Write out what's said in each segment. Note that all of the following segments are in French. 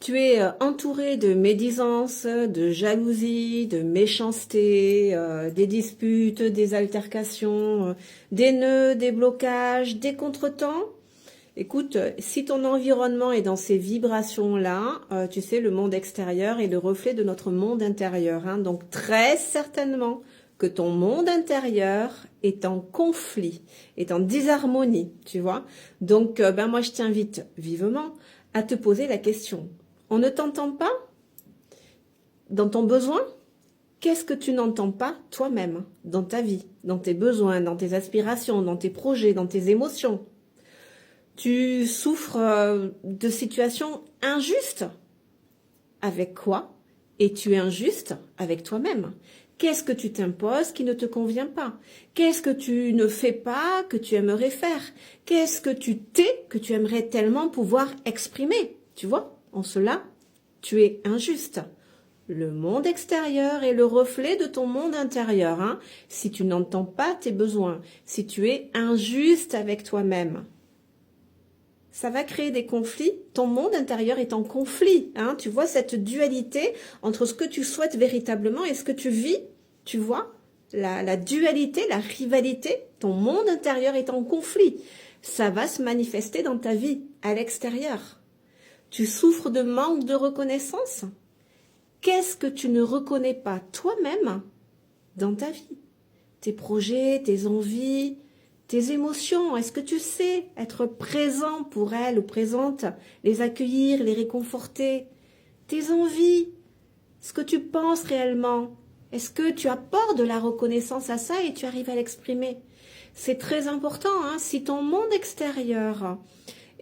Tu es entouré de médisance, de jalousie, de méchanceté, des disputes, des altercations, des nœuds, des blocages, des contretemps. Écoute, si ton environnement est dans ces vibrations-là, tu sais, le monde extérieur est le reflet de notre monde intérieur, hein. Donc très certainement que ton monde intérieur est en conflit, est en disharmonie, tu vois. Donc, moi, je t'invite vivement à te poser la question. On ne t'entend pas dans ton besoin? Qu'est-ce que tu n'entends pas toi-même dans ta vie, dans tes besoins, dans tes aspirations, dans tes projets, dans tes émotions? Tu souffres de situations injustes? Avec quoi? Et tu es injuste avec toi-même. Qu'est-ce que tu t'imposes qui ne te convient pas? Qu'est-ce que tu ne fais pas que tu aimerais faire? Qu'est-ce que tu t'es que tu aimerais tellement pouvoir exprimer? Tu vois, en cela, tu es injuste. Le monde extérieur est le reflet de ton monde intérieur, hein. Si tu n'entends pas tes besoins, si tu es injuste avec toi-même, ça va créer des conflits. Ton monde intérieur est en conflit, hein. Tu vois cette dualité entre ce que tu souhaites véritablement et ce que tu vis. Tu vois la dualité, la rivalité. Ton monde intérieur est en conflit. Ça va se manifester dans ta vie, à l'extérieur. Tu souffres de manque de reconnaissance? Qu'est-ce que tu ne reconnais pas toi-même dans ta vie? Tes projets, tes envies, tes émotions, est-ce que tu sais être présent pour elles ou présente, les accueillir, les réconforter? Tes envies, ce que tu penses réellement, est-ce que tu apportes de la reconnaissance à ça et tu arrives à l'exprimer? C'est très important, hein. Si ton monde extérieur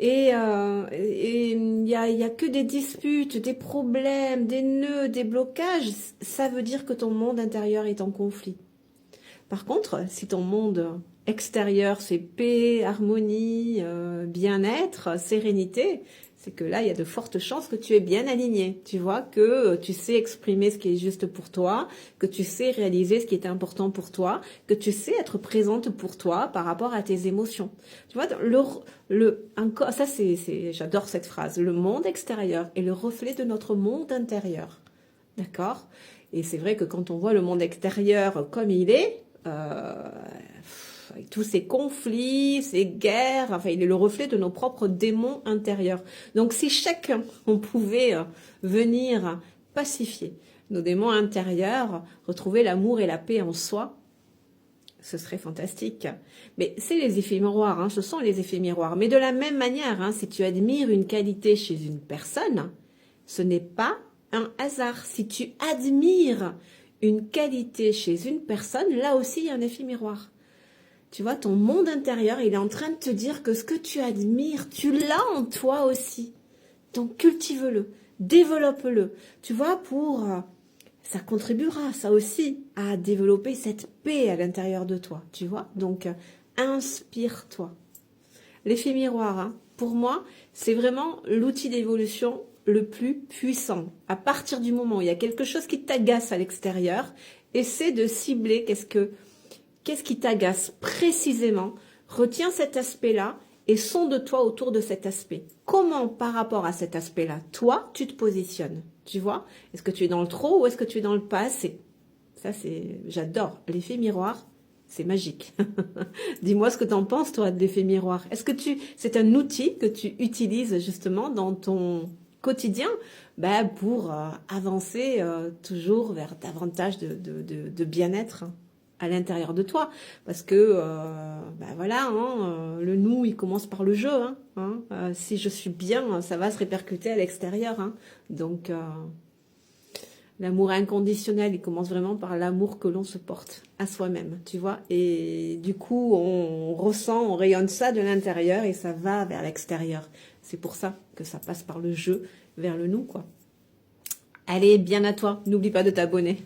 et il y a que des disputes, des problèmes, des nœuds, des blocages, ça veut dire que ton monde intérieur est en conflit. Par contre, si ton monde extérieur, c'est paix, harmonie, bien-être, sérénité, c'est que là, il y a de fortes chances que tu es bien aligné. Tu vois, que tu sais exprimer ce qui est juste pour toi, que tu sais réaliser ce qui est important pour toi, que tu sais être présente pour toi par rapport à tes émotions. Tu vois, ça j'adore cette phrase. Le monde extérieur est le reflet de notre monde intérieur. D'accord? Et c'est vrai que quand on voit le monde extérieur comme il est, avec tous ces conflits, ces guerres, enfin, il est le reflet de nos propres démons intérieurs. Donc, si chacun, on pouvait venir pacifier nos démons intérieurs, retrouver l'amour et la paix en soi, ce serait fantastique. Mais c'est les effets miroirs, hein, ce sont les effets miroirs. Mais de la même manière, hein, si tu admires une qualité chez une personne, ce n'est pas un hasard. Si tu admires une qualité chez une personne, là aussi, il y a un effet miroir. Tu vois, ton monde intérieur, il est en train de te dire que ce que tu admires, tu l'as en toi aussi. Donc, cultive-le, développe-le. Tu vois, ça contribuera, ça aussi, à développer cette paix à l'intérieur de toi. Tu vois, donc, inspire-toi. L'effet miroir, hein, pour moi, c'est vraiment l'outil d'évolution le plus puissant. À partir du moment où il y a quelque chose qui t'agace à l'extérieur, essaie de cibler qu'est-ce qui t'agace précisément. Retiens cet aspect-là et sonde-toi autour de cet aspect. Comment, par rapport à cet aspect-là, toi, tu te positionnes? Tu vois? Est-ce que tu es dans le trop ou est-ce que tu es dans le pas assez? Ça, j'adore. L'effet miroir, c'est magique. Dis-moi ce que tu en penses, toi, de l'effet miroir. Est-ce que c'est un outil que tu utilises justement dans ton quotidien pour avancer toujours vers davantage de bien-être à l'intérieur de toi? Parce que, voilà, hein, le nous, il commence par le je. Hein. Si je suis bien, ça va se répercuter à l'extérieur. Hein. Donc, l'amour inconditionnel, il commence vraiment par l'amour que l'on se porte à soi-même, tu vois. Et du coup, on ressent, on rayonne ça de l'intérieur et ça va vers l'extérieur. C'est pour ça que ça passe par le je vers le nous, quoi. Allez, bien à toi. N'oublie pas de t'abonner.